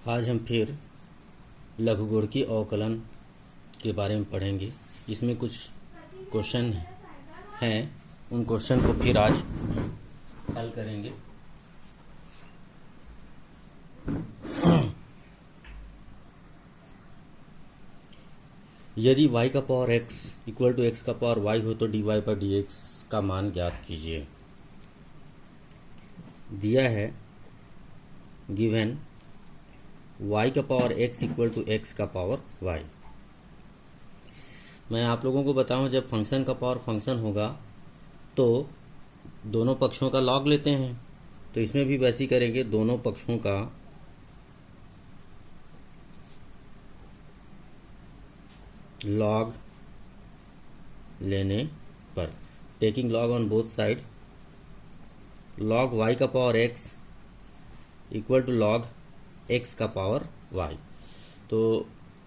आज हम फिर लघुगुणकी अवकलन के बारे में पढ़ेंगे। इसमें कुछ क्वेश्चन हैं, उन क्वेश्चन को फिर आज हल करेंगे। यदि y का power x equal to x का पावर y हो तो dy बाई dx का मान ज्ञात कीजिए। दिया है गिवन y का power x equal to x का पावर y। मैं आप लोगों को बताऊं, जब फंक्शन का पावर फंक्शन होगा तो दोनों पक्षों का लॉग लेते हैं, तो इसमें भी वैसे ही करेंगे। दोनों पक्षों का लॉग लेने पर, taking log on both side, log y का power x equal to log x का पावर y। तो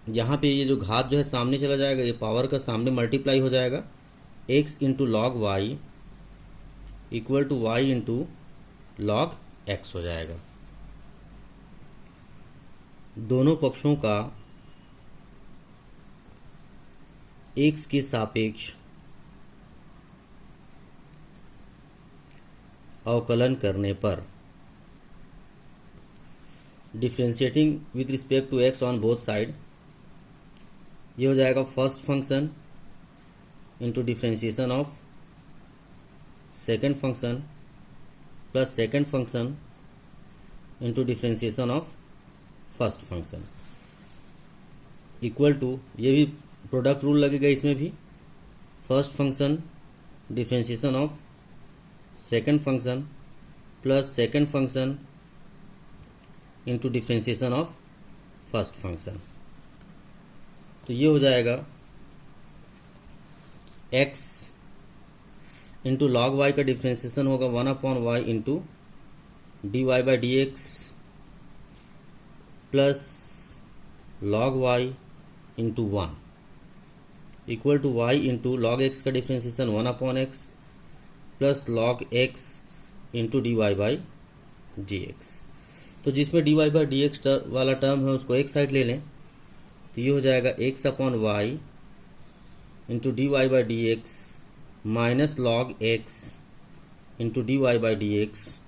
यहाँ पे ये जो घात जो है सामने चला जाएगा, ये पावर का सामने मल्टीप्लाई हो जाएगा। x into log y equal to y into log x हो जाएगा। दोनों पक्षों का x के सापेक्ष अवकलन करने पर, differentiating with respect to x on both side, ये हो जाएगा first function into differentiation of second function plus second function into differentiation of first function equal to, ये भी प्रोडक्ट रूल लगेगा इसमें भी, first function differentiation of second function plus second function into differentiation of first function. तो ये हो जाएगा x into log y का डिफ्रेंशिएशन होगा 1/y into dy by D x plus log y into 1 equal to y into log x का differentiation 1/x plus log x into dy by D x. तो जिसमें dy by D X वाला term है उसको एक side ले लें, तो ये हो जाएगा x/y into dy by D x minus log x into dy by D x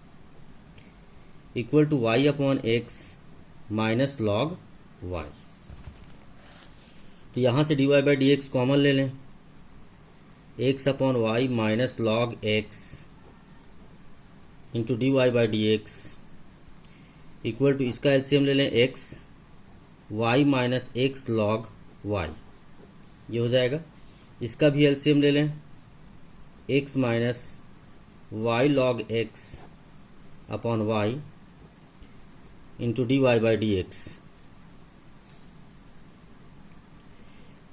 equal to y/x minus log y। तो यहाँ से dy by D x common ले लें, x/y minus log x into dy by D x equal to, इसका LCM ले लें x y minus x log y, ये हो जाएगा। इसका भी एलसीएम ले लें, x minus Y log x upon y into D Y by D x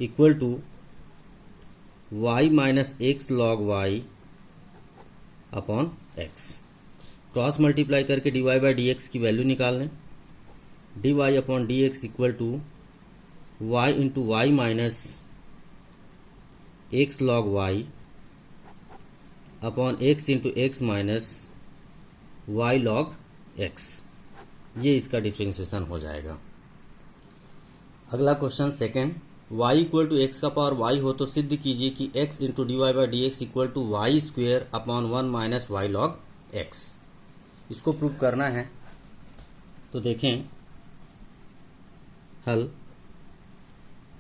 equal to y minus x log y upon x। Cross multiply करके d Y by D x की value निकाल लें, D Y upon D x equal to y into y minus x log y upon x into x minus Y log x. ये इसका differentiation हो जाएगा। अगला question second, y equal to x का power y हो तो सिद्ध कीजिए कि x into D Y by D x equal to Y square upon 1 minus Y log x. इसको प्रूव करना है, तो देखें हल।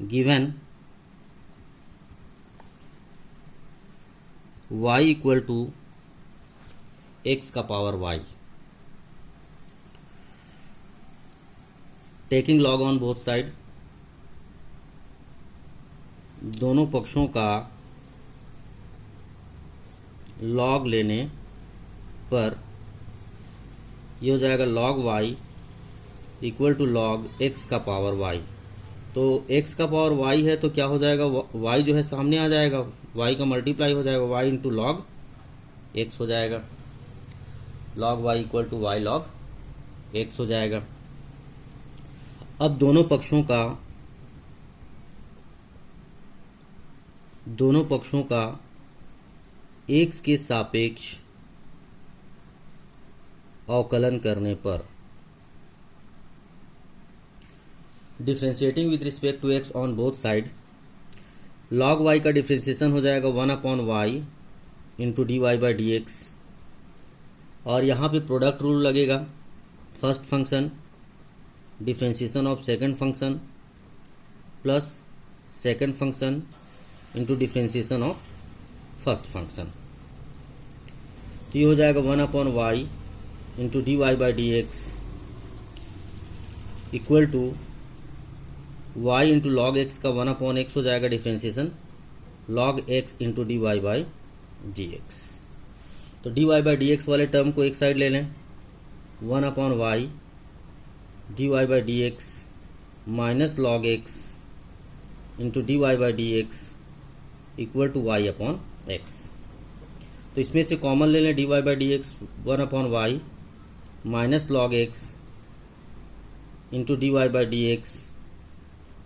Given y equal to x का power y, taking log on both side, दोनों पक्षों का लॉग लेने पर, ये हो जाएगा log y equal to log x का पावर y। तो x का पावर y है तो क्या हो जाएगा, y जो है सामने आ जाएगा, y का मल्टीप्लाई हो जाएगा, y इंटू लॉग x हो जाएगा, log y equal to y log x हो जाएगा। अब दोनों पक्षों का x के सापेक्ष अवकलन करने पर differentiating with respect to x on both side, log Y का डिफ्रेंशिएशन हो जाएगा 1/y into D Y by D x, और यहाँ पे प्रोडक्ट रूल लगेगा, first function differentiation of second function plus second function into differentiation of first function. तो ये हो जाएगा 1/y into D Y by D x equal to y into log x का 1/x हो जाएगा differentiation log x into D Y by D x. तो d Y by D x वाले term को एक साइड ले लें, 1/y d Y by D x minus log x into D Y by D x equal to y/x। तो इसमें से common ले लें, D Y by D x 1/y minus log x into D Y by D x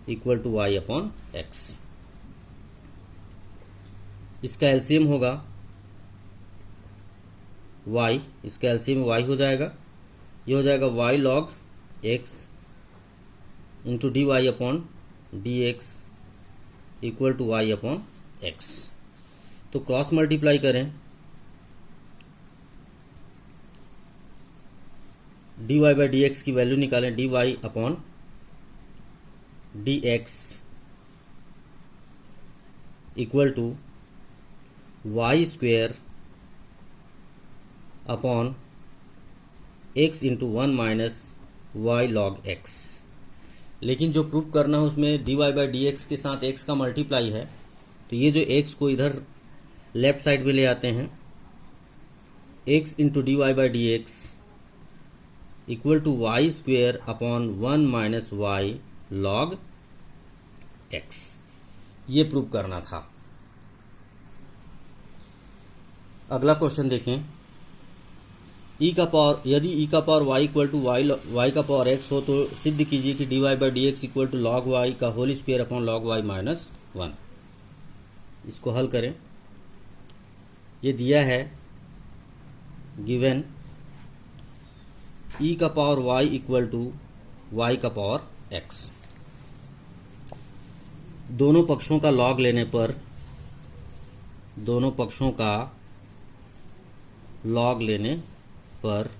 equal to y/x। इसका LCM होगा y, इसका LCM y हो जाएगा, ये हो जाएगा y log x into D Y upon D x equal to y/x। तो cross multiply करें, D Y by D x की वैल्यू निकालें, D Y upon D x equal to Y square upon x into 1 minus Y log X. लेकिन जो prove करना है उसमें D Y by D X के साथ एक्स का मल्टीप्लाई है, तो ये जो एक्स को इधर लेफ्ट साइड में ले आते हैं, X into D Y by D x equal to Y square upon 1 minus Y log x. ये प्रूव करना था। अगला क्वेश्चन देखें, ई का पावर, यदि ई का power Y equal to Y का पावर एक्स हो तो सिद्ध कीजिए कि D Y by D x equal to log Y का whole square upon log y minus 1। इसको हल करें, ये दिया है गिवन ई का power Y equal to Y का पावर एक्स। दोनों पक्षों का लॉग लेने पर, दोनों पक्षों का लॉग लेने पर,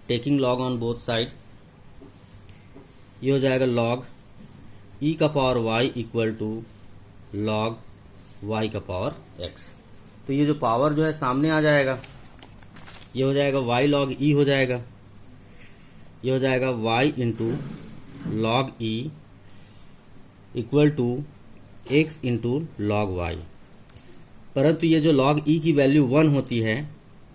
taking log on both side, ये हो जाएगा लॉग ई का power Y equal to log Y का पावर एक्स। तो ये जो पावर जो है सामने आ जाएगा, ये हो जाएगा वाई लॉग ई हो जाएगा, ये हो जाएगा Y into log E equal to x into log Y. परंतु ये जो लॉग ई की वैल्यू 1 होती है,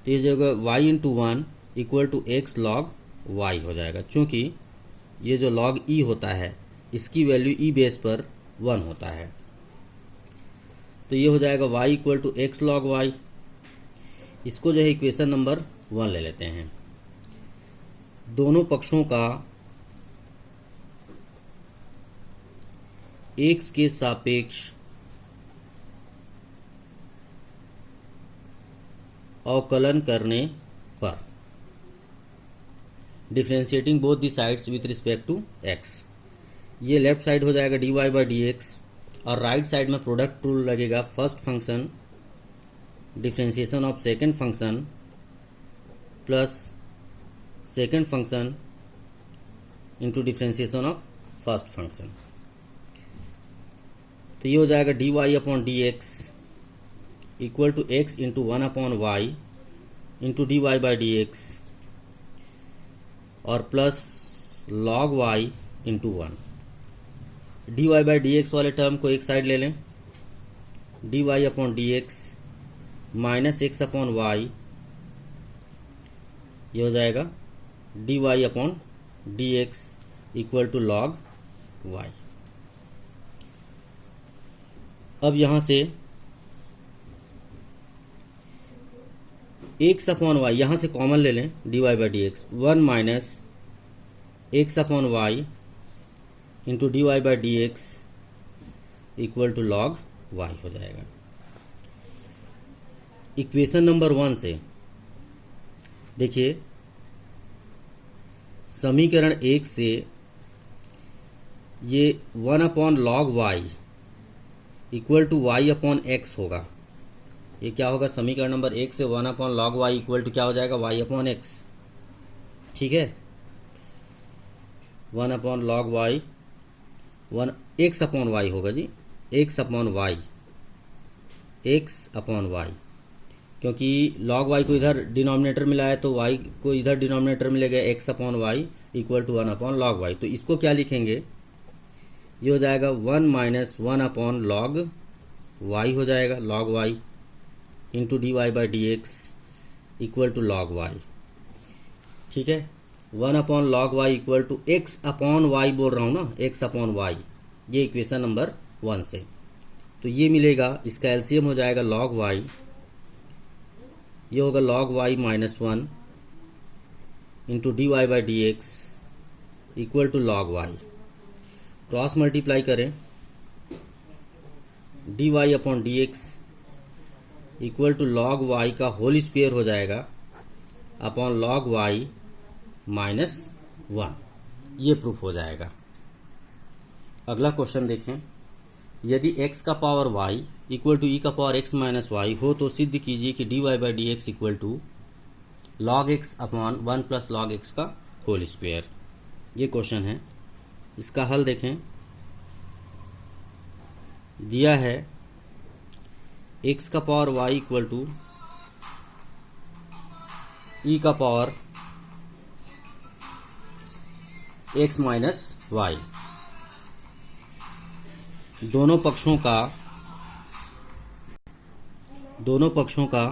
तो ये जो Y into 1 equal to X log Y हो जाएगा, क्योंकि ये जो लॉग ई होता है इसकी वैल्यू ई बेस पर 1 होता है। तो ये हो जाएगा Y equal to X log Y. इसको जो है इक्वेशन नंबर 1 ले लेते हैं। दोनों पक्षों का एक्स के सापेक्ष अवकलन करने पर, differentiating both the sides with respect to x, ये लेफ्ट साइड हो जाएगा D Y by D x, और राइट साइड में प्रोडक्ट रूल लगेगा, first function differentiation of second function plus second function into differentiation of first function. तो ये हो जाएगा D Y upon D x equal to x into 1/y into D Y by D x और plus log y into 1। D Y by D x वाले term को एक side ले लें, D Y upon D x minus X upon Y, ये हो जाएगा D Y upon D x equal to log Y. अब यहां से एक्स अपॉन वाई यहां से कॉमन ले लें, D Y by D X 1 minus X upon Y into D Y by D x equal to log Y हो जाएगा। Equation number 1 से देखिए, समीकरण 1 से ये 1/log y equal to Y upon X होगा। ये क्या होगा, समीकरण नंबर 1 से 1/log y इक्वल टू क्या हो जाएगा, y अपॉन एक्स। ठीक है, 1/log y 1 x upon y होगा जी, x upon y, x upon y, क्योंकि log y को इधर डिनोमिनेटर मिला है तो y को इधर डिनोमिनेटर मिलेगा, X upon Y equal to 1/log y। तो इसको क्या लिखेंगे, ये हो जाएगा 1 माइनस 1/log y हो जाएगा, log y into D Y by D x equal to log y। ठीक है, 1/log y equal to X upon Y बोल रहा हूँ ना, एक्स अपॉन वाई, ये इक्वेशन नंबर 1 से। तो ये मिलेगा, इसका एलसीएम हो जाएगा log y, ये होगा log y minus 1 into D Y by D x equal to log y। Cross multiply करें, D Y upon D x equal to log y का होल स्क्वायर हो जाएगा अपॉन log y माइनस 1, ये proof हो जाएगा। अगला question देखें, यदि x का पावर y इक्वल टू ई का पावर x माइनस वाई हो तो सिद्ध कीजिए कि D Y by D x equal to log x upon 1 plus log x का होल स्क्वायर। ये क्वेश्चन है, इसका हल देखें। दिया है x का पावर y इक्वल टू ई का पावर x माइनस वाई, दोनों पक्षों का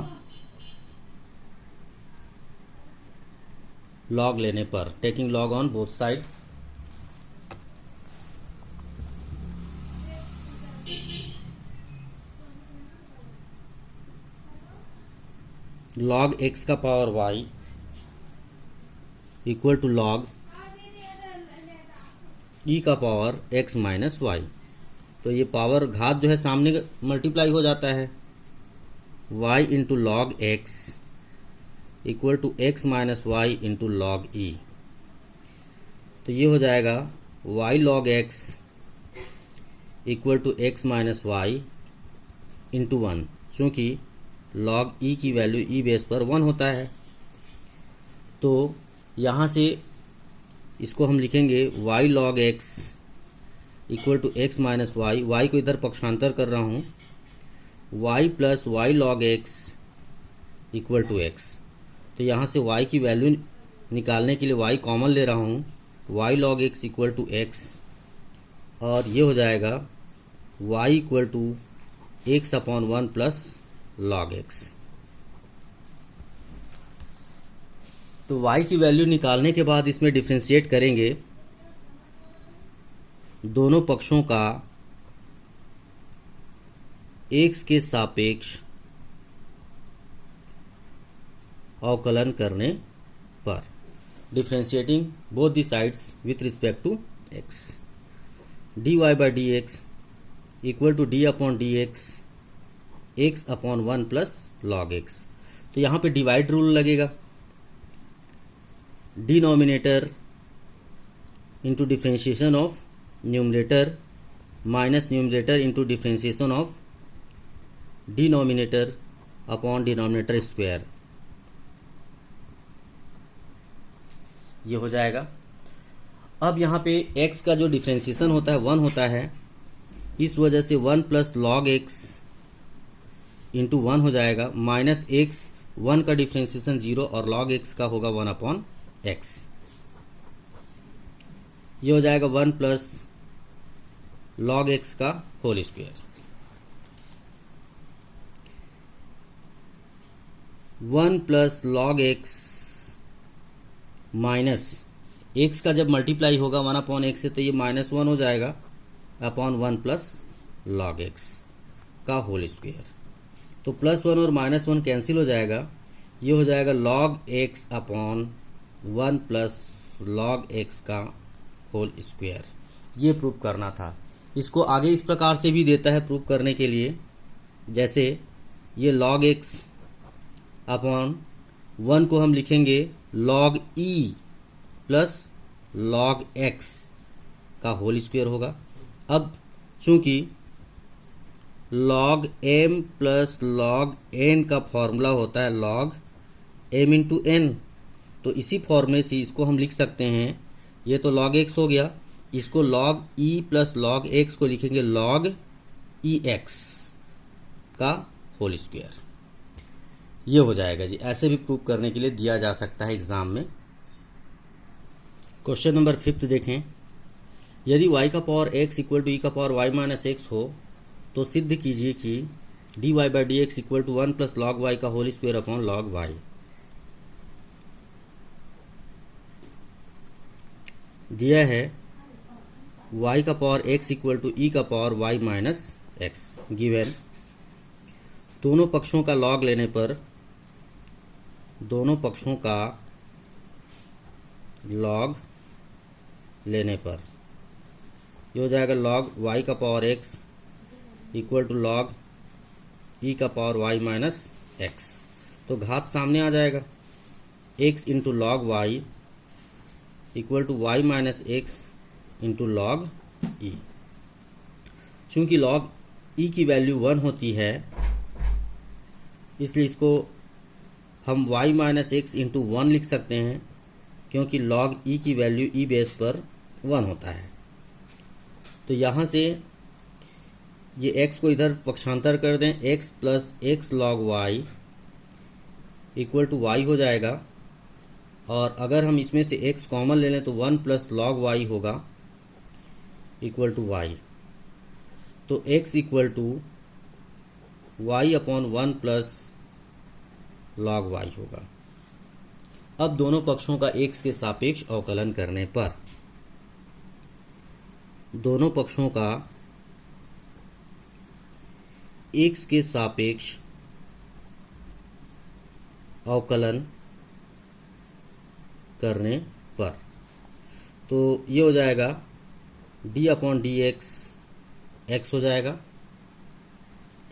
लॉग लेने पर, taking log on both side, log x का power y equal to log e का पावर x माइनस वाई। तो ये पावर घात जो है सामने मल्टीप्लाई हो जाता है, y into log x equal to x minus y into log e. तो ये हो जाएगा y log x equal to x minus y into 1, चूँकि log e की वैल्यू e बेस पर 1 होता है। तो यहाँ से इसको हम लिखेंगे y log x equal to x minus Y, Y को इधर पक्षांतर कर रहा हूँ, y plus Y log x equal to X. तो यहाँ से y की वैल्यू निकालने के लिए y कॉमन ले रहा हूँ, y log x equal to X, और ये हो जाएगा y equal to X upon 1 plus log X. तो y की वैल्यू निकालने के बाद इसमें डिफ्रेंशिएट करेंगे, दोनों पक्षों का x के सापेक्ष अवकलन करने पर, differentiating both the sides with respect to x, D Y by D x equal to D upon D x X upon 1 plus log X. तो यहाँ पे डिवाइड रूल लगेगा, denominator into differentiation of numerator minus numerator into differentiation of denominator upon denominator square, ये हो जाएगा। अब यहाँ पे x का जो डिफ्रेंशिएशन होता है 1 होता है, इस वजह से 1 प्लस लॉग एक्स इंटू 1 हो जाएगा, माइनस एक्स, 1 का डिफ्रेंशिएशन 0 और लॉग एक्स का होगा 1 अपॉन एक्स। ये हो जाएगा 1 प्लस लॉग एक्स का whole square, 1 plus log x minus X का जब मल्टीप्लाई होगा 1 अपॉन एक्स से तो ये माइनस 1 हो जाएगा अपॉन 1 प्लस लॉग एक्स का होल स्क्वायर। तो प्लस 1 और माइनस 1 कैंसिल हो जाएगा, ये हो जाएगा log x upon 1 plus log x का होल स्क्वायर। ये प्रूफ करना था। इसको आगे इस प्रकार से भी देता है प्रूफ करने के लिए, जैसे ये log x अपॉन 1 को हम लिखेंगे log e plus log x का होल स्क्वायर होगा। अब चूंकि log m plus log n का फॉर्मूला होता है log m इंटू n, तो इसी फॉर्मूले से इसको हम लिख सकते हैं, ये तो log x हो गया, इसको log e plus log x को लिखेंगे log e x का होल स्क्वायर। ये हो जाएगा जी। ऐसे भी प्रूव करने के लिए दिया जा सकता है एग्जाम में। क्वेश्चन नंबर 5 देखें। यदि y का power x equal to e का पावर y माइनस एक्स हो तो सिद्ध कीजिए कि dy by D x equal to 1 plus log Y का whole square upon log y. दिया है y का power x equal to e का power y minus x. Given दोनों पक्षों का लॉग लेने पर, दोनों पक्षों का लॉग लेने पर ये हो जाएगा log y का power x equal to log e का पावर y माइनस एक्स। तो घात सामने आ जाएगा, x into log y equal to y minus x into log e। चूंकि log e की वैल्यू 1 होती है, इसलिए इसको हम y माइनस एक्स इंटू 1 लिख सकते हैं, क्योंकि log e की वैल्यू e बेस पर 1 होता है। तो यहाँ से ये x को इधर पक्षांतर कर दें, x plus x log y equal to y हो जाएगा, और अगर हम इसमें से x कॉमन ले लें तो 1 प्लस लॉग वाई होगा इक्वल टू वाई। तो x equal to Y upon 1 plus log y होगा। अब दोनों पक्षों का x के सापेक्ष अवकलन करने पर, दोनों पक्षों का x के सापेक्ष अवकलन करने पर, तो ये हो जाएगा d अपॉन डी एक्स हो जाएगा,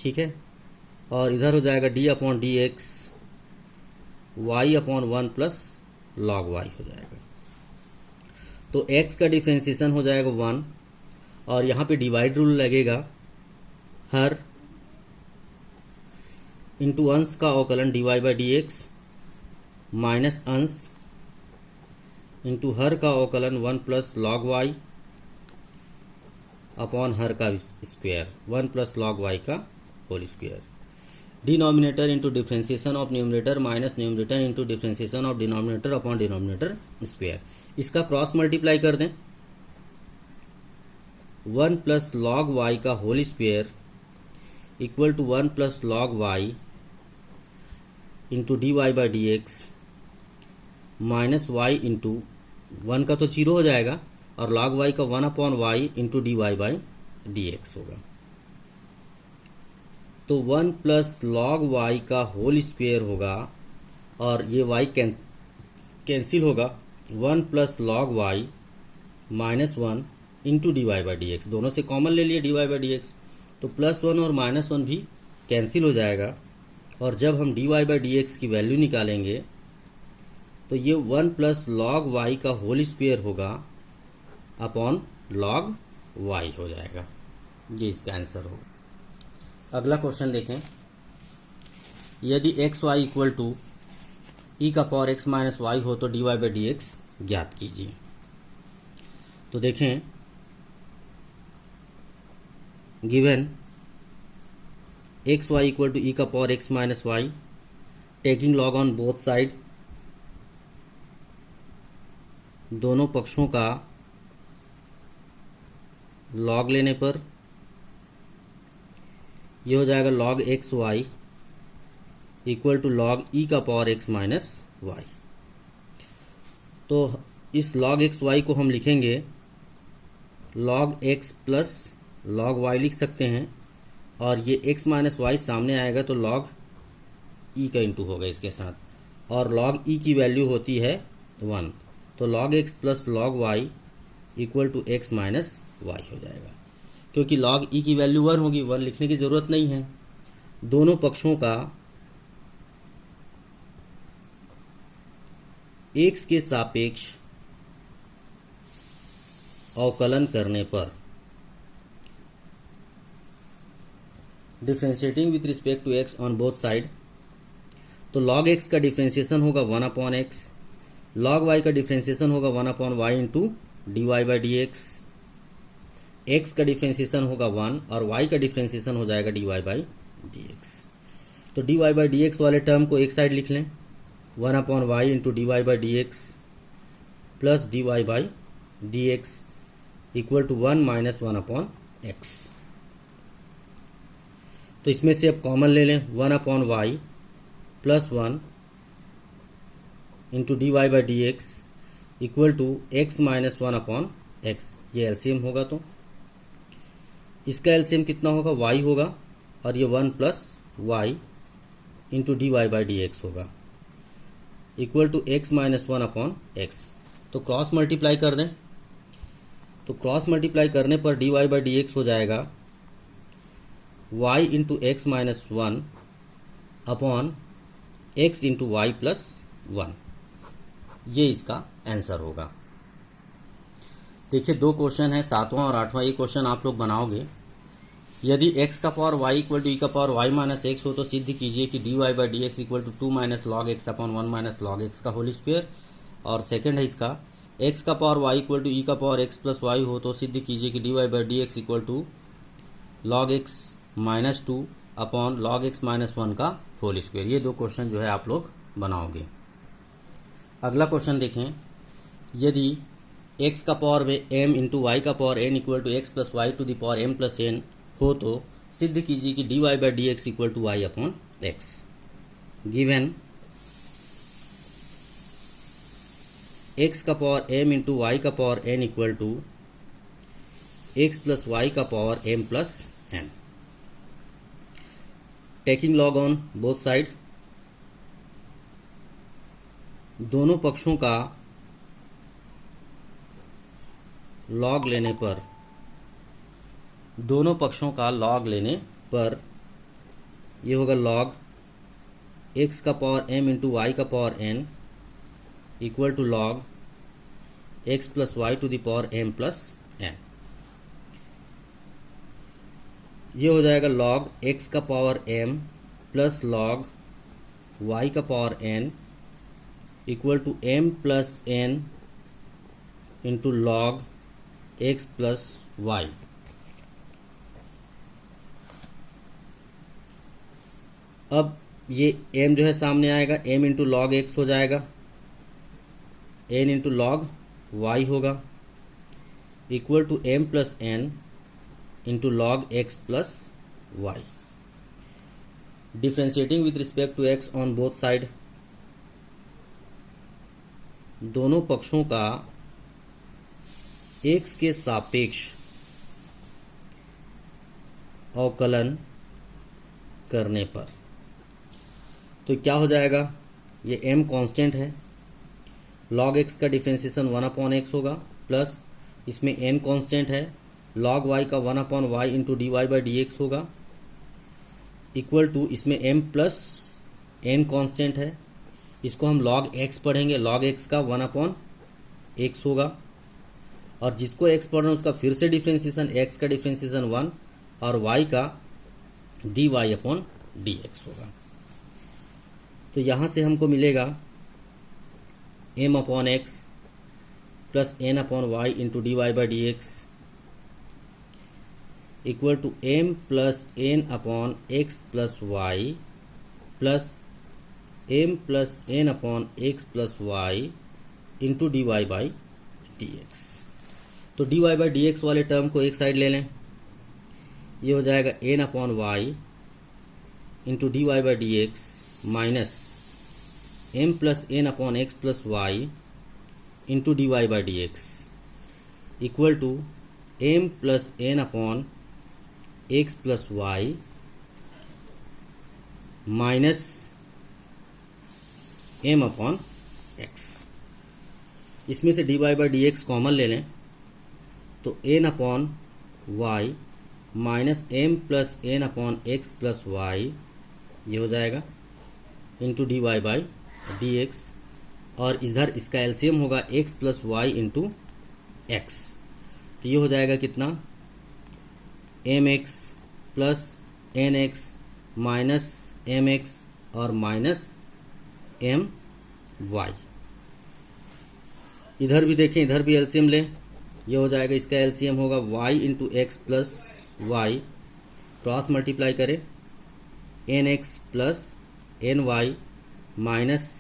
ठीक है, और इधर हो जाएगा d upon D x y upon 1 plus log Y हो जाएगा। तो x का डिफ्रेंसिएशन हो जाएगा 1, और यहाँ पे डिवाइड रूल लगेगा, हर इंटू अंश का अवकलन dy by D x minus अंश इंटू हर का अवकलन 1 प्लस लॉग वाई अपॉन हर का स्क्वायर 1 प्लस लॉग वाई का whole square. Denominator into differentiation of numerator minus numerator into differentiation of denominator upon denominator square. इसका क्रॉस मल्टीप्लाई कर दें, 1 प्लस लॉग वाई का whole square equal to 1 plus log y into D Y by D x minus y into 1 का तो 0 हो जाएगा, और log Y का 1 upon Y into D Y by D x होगा। तो 1 प्लस लॉग वाई का होल स्क्वायर होगा, और ये वाई कैंसिल होगा, 1 plus log y minus 1 into D Y by D x, दोनों से कॉमन ले लिए d Y by D x, तो प्लस 1 और माइनस 1 भी कैंसिल हो जाएगा, और जब हम d Y by D x की वैल्यू निकालेंगे तो ये 1 प्लस लॉग वाई का होल स्क्वायर होगा अपॉन लॉग वाई हो जाएगा। ये इसका आंसर होगा। अगला क्वेश्चन देखें। यदि एक्स वाई इक्वल टू ई का पावर एक्स माइनस वाई हो तो d Y by D x ज्ञात कीजिए। तो देखें, given x y equal to ई का power x minus y, taking log on both side, दोनों पक्षों का लॉग लेने पर यह हो जाएगा log x y equal to log e का पावर एक्स माइनस वाई। तो इस log एक्स वाई को हम लिखेंगे log x plus log y लिख सकते हैं, और ये x माइनस वाई सामने आएगा तो log ई का इंटू होगा इसके साथ, और log ई की वैल्यू होती है 1, तो log x plus log y equal to x minus y हो जाएगा। क्योंकि log ई की वैल्यू 1 होगी, 1 लिखने की जरूरत नहीं है। दोनों पक्षों का x के सापेक्ष अवकलन करने पर, differentiating with respect to x on both side, तो log x का डिफ्रेंशिएशन होगा 1/x, log y का डिफ्रेंशिएशन होगा 1/y into D Y by D x, x का डिफ्रेंशिएशन होगा 1 और y का डिफ्रेंशिएशन हो जाएगा dy बाई डी एक्स। तो dy बाई डी एक्स वाले टर्म को एक साइड लिख लें, 1/y into D Y by D x plus dy by D x equal to 1 minus 1/x। तो इसमें से अब कॉमन ले लें, 1/y plus 1 into D Y by D x equal to x minus 1/x। ये LCM होगा, तो इसका एलसीएम कितना होगा, y होगा, और ये 1 plus y into D Y by D x होगा equal to x minus 1/x। तो क्रॉस मल्टीप्लाई कर दें, तो क्रॉस मल्टीप्लाई करने पर d Y by D x हो जाएगा y into x minus 1 upon x into y plus 1। ये इसका आंसर होगा। देखिए दो क्वेश्चन है, 7वां और 8वां। ये क्वेश्चन आप लोग बनाओगे। यदि x का पावर y इक्वल टू ई का पावर y माइनस एक्स हो तो सिद्ध कीजिए कि D Y by D x equal to 2 minus log x upon 1 minus log x का होल स्क्वायर। और सेकंड है इसका, x का पावर y इक्वल टू ई का पावर x प्लस वाई हो तो सिद्ध कीजिए कि D Y by D x equal to log x minus 2 upon log x minus 1 का होल स्क्वायर। ये दो क्वेश्चन जो है आप लोग बनाओगे। अगला क्वेश्चन देखें, यदि x का पावर में m इंटू वाई का power n equal to x plus y to the power m plus n हो तो सिद्ध कीजिए कि D Y by D x equal to Y upon x. Given x का पावर m इंटू वाई का power n equal to x plus y का power m plus n। Taking log on both side, दोनों पक्षों का log लेने पर, दोनों पक्षों का लॉग लेने पर ये होगा लॉग x का पावर m इंटू वाई का power n equal to log x plus y to the power m plus n। ये हो जाएगा लॉग x का power m plus log y का power n equal to m plus n into log x plus y. अब ये m जो है सामने आएगा, m इंटू लॉग x हो जाएगा, n इंटू लॉग y होगा equal to m plus n into log x plus y. Differentiating with respect to x on both side, दोनों पक्षों का x के सापेक्ष अवकलन करने पर, तो क्या हो जाएगा, ये m कांस्टेंट है, log x का डिफ्रेंशिएशन 1/x होगा, प्लस इसमें n कांस्टेंट है, log y का 1/y into D Y by D x होगा इक्वल टू इसमें m प्लस n कांस्टेंट है, इसको हम log x पढ़ेंगे, log x का 1/x होगा, और जिसको x पढ़ रहे हैं उसका फिर से डिफ्रेंशिएशन, x का डिफ्रेंशिएशन 1 और y का dy अपॉन dx होगा। तो यहाँ से हमको मिलेगा m upon x plus n upon Y into D Y by D x equal to m plus n upon x plus y plus m plus n upon x plus y into D Y by D x. तो d Y by D x वाले term को एक side ले लें, ये हो जाएगा n upon Y into D Y by D x minus m plus n upon x plus y into D Y by D x equal to m plus n upon x plus y minus m upon x. इसमें से d Y by D x common ले लें, तो n upon y minus m plus n upon x plus y ये हो जाएगा into D Y by D x, और इधर इसका एलसीएम होगा x plus y into x. तो ये हो जाएगा कितना, m x plus N x minus m x और माइनस एम वाई। इधर भी देखें, इधर भी एलसीएम लें, ये हो जाएगा, इसका एलसीएम होगा y into x plus y, cross multiply करें, n x plus n y minus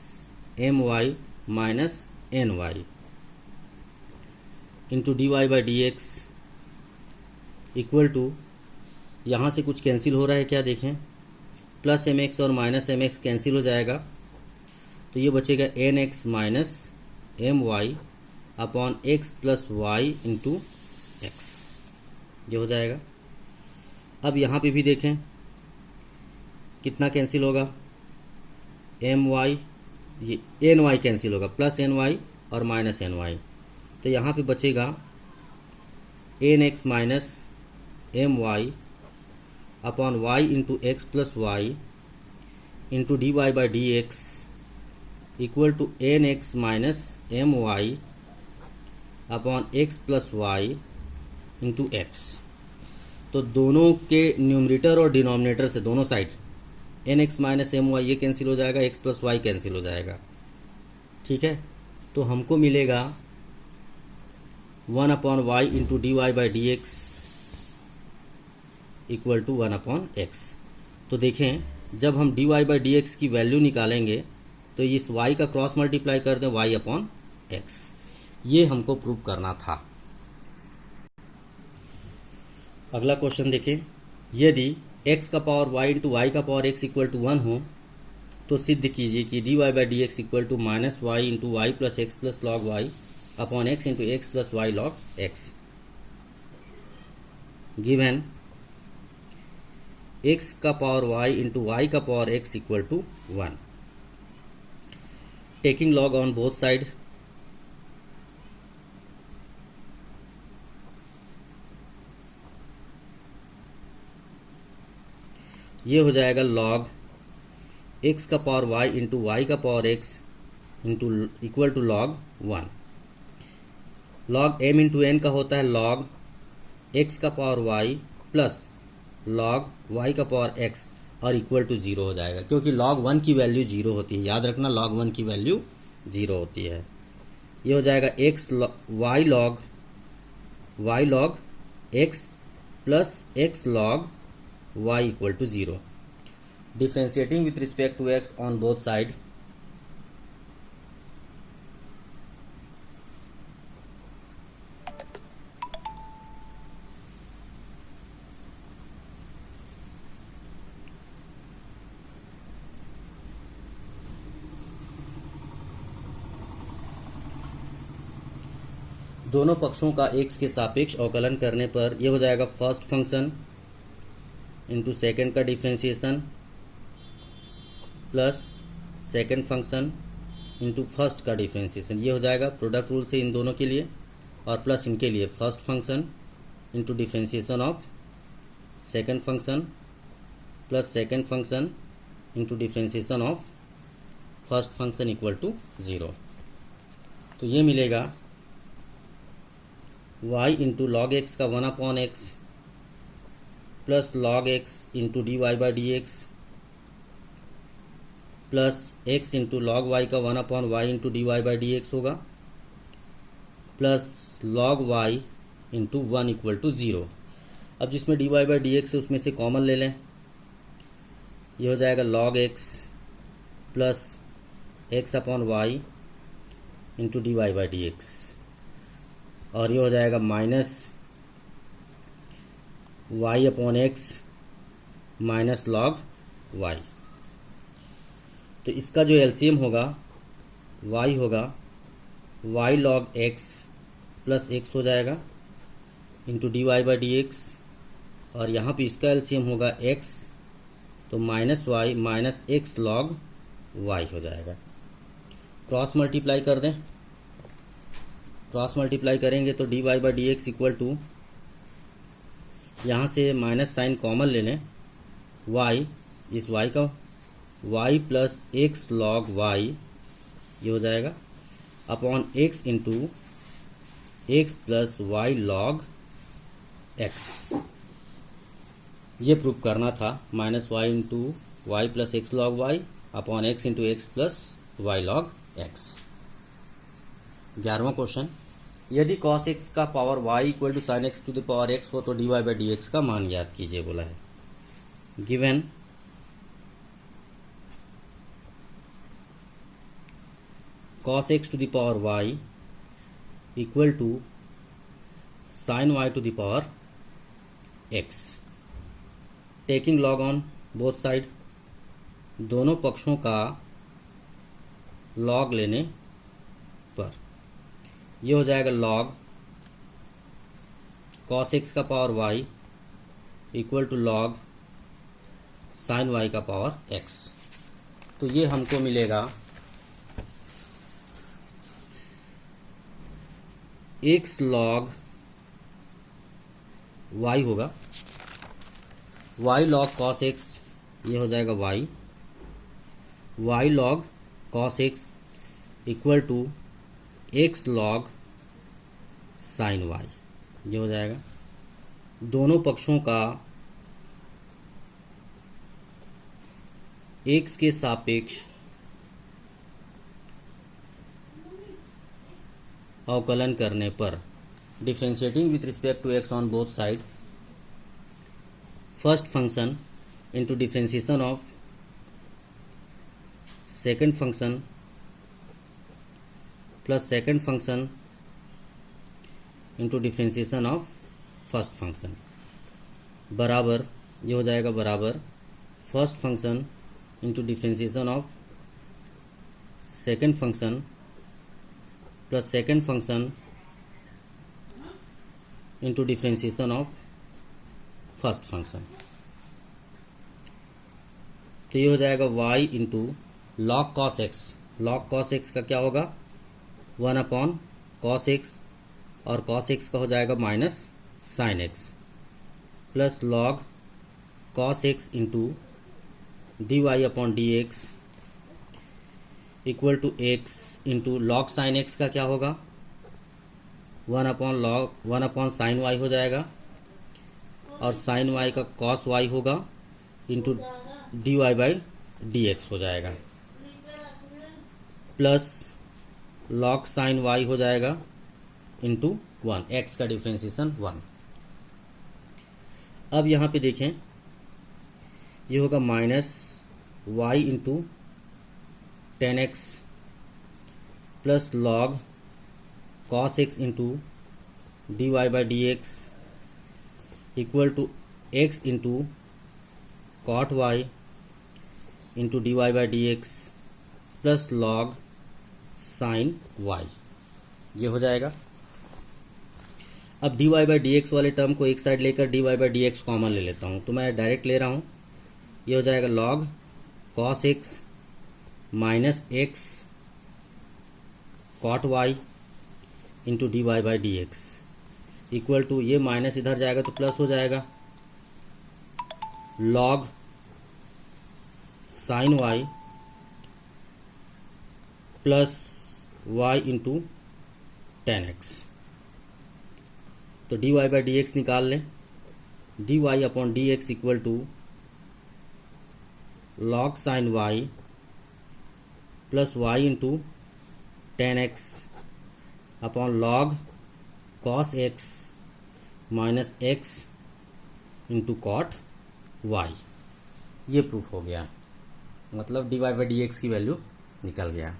m y minus n y into D Y by D x equal to, यहाँ से कुछ कैंसिल हो रहा है क्या देखें, प्लस एम एक्स और माइनस एम एक्स कैंसिल हो जाएगा, तो ये बचेगा n x minus m y upon x plus y into x, ये हो जाएगा। अब यहाँ पे भी देखें कितना कैंसिल होगा, एम वाई, ये एन वाई कैंसिल होगा, प्लस एन वाई और माइनस एन वाई, तो यहाँ पे बचेगा n x minus m y upon Y into x plus y into D Y by D x equal to n x minus m y upon x plus y into x. तो दोनों के numerator और denominator से दोनों side n x minus m y ये cancel हो जाएगा, x plus Y cancel हो जाएगा, ठीक है। तो हमको मिलेगा 1 upon Y into D Y by D x equal to 1 upon x. तो देखें जब हम d Y by D x की वैल्यू निकालेंगे तो इस y का क्रॉस मल्टीप्लाई कर दें y अपॉन एक्स, ये हमको प्रूव करना था। अगला क्वेश्चन देखें, यदि x का पावर y इंटू वाई का पावर x इक्वल टू 1 हो तो सिद्ध कीजिए कि D Y by D x equal to minus y into y plus x plus log y upon x into x plus Y log x. Given x का power y into y का power x equal to 1, taking log on both side, ये हो जाएगा log x का power y into y का power x into equal to log 1। log m into n का होता है log x का power y plus log y का पावर x और इक्वल टू 0 हो जाएगा, क्योंकि log 1 की वैल्यू 0 होती है, याद रखना log 1 की वैल्यू 0 होती है। ये हो जाएगा y log x plus x log y equal to 0। Differentiating with respect to x on both side, दोनों पक्षों का x के सापेक्ष अवकलन करने पर यह हो जाएगा फर्स्ट फंक्शन इंटू सेकेंड का differentiation plus second function into first का डिफ्रेंशिएशन, ये हो जाएगा प्रोडक्ट रूल से इन दोनों के लिए, और प्लस इनके लिए first function into differentiation of second function plus second function into differentiation of first function equal to 0। तो ये मिलेगा y इंटू लॉग एक्स का 1 upon x plus log x into D Y by D x plus x into log Y का 1 upon Y into D Y by D x होगा plus log y into 1 equal to 0। अब जिसमें d Y by D x है उसमें से common ले लें, ये हो जाएगा log x plus x upon Y into D Y by D x, और ये हो जाएगा minus y upon x minus log y. तो इसका जो एलसीएम होगा वाई होगा y log x plus x हो जाएगा into D Y by D x, और यहाँ पे इसका एलसीएम होगा एक्स, तो minus y minus x log Y हो जाएगा। क्रॉस मल्टीप्लाई कर दें, क्रॉस मल्टीप्लाई करेंगे तो d Y by D x equal to, यहाँ से माइनस साइन कॉमन ले लें, वाई इस वाई का y plus x log y ये हो जाएगा upon x into x plus Y log x. ये प्रूव करना था, minus y into y plus x log y upon x into x plus Y log x. 11वां question, यदि cos x का power y equal to sine x to the power x हो तो dy by D x का मान याद कीजिए बोला है। Given cos x to the power y equal to sine y to the power x, taking log on both side, दोनों पक्षों का लॉग लेने पर ये हो जाएगा लॉग cos x का power y equal to log sine y का पावर x। तो ये हमको मिलेगा x लॉग y होगा, y लॉग cos x, ये हो जाएगा y log cos x equal to x log sine y, ये हो जाएगा। दोनों पक्षों का x के सापेक्ष अवकलन करने पर, differentiating with respect to x on both side, first function into differentiation of second function plus second function into differentiation of first function बराबर, ये हो जाएगा बराबर first function into differentiation of second function plus second function into differentiation of first function. तो ये हो जाएगा y into log cos x, log cos x का क्या होगा 1 अपॉन कॉस एक्स, और कॉस एक्स का हो जाएगा minus sine x, plus log cos x into D Y upon D x equal to x into log sine x का क्या होगा 1 अपॉन साइन वाई हो जाएगा, और साइन वाई का कॉस वाई होगा into D Y by D x हो जाएगा, प्लस लॉग साइन वाई हो जाएगा इंटू 1, एक्स का डिफ्रेंसिएशन 1। अब यहाँ पे देखें, ये होगा minus y into 10x plus log cos x into D Y by D x equal to x into cot y into D Y by D x plus log sine y, ये हो जाएगा। अब d Y by D x वाले term को एक side लेकर d Y by D x common ले लेता हूँ, तो मैं डायरेक्ट ले रहा हूँ, ये हो जाएगा log cos x minus x cot y into D Y by D x equal to, ये माइनस इधर जाएगा तो प्लस हो जाएगा, log sine y plus y into 10x। तो d Y by D x निकाल लें, D Y upon D x equal to log sine y plus y into 10x upon log cos x minus x into cot y. ये proof हो गया, मतलब D Y by D x की value निकल गया।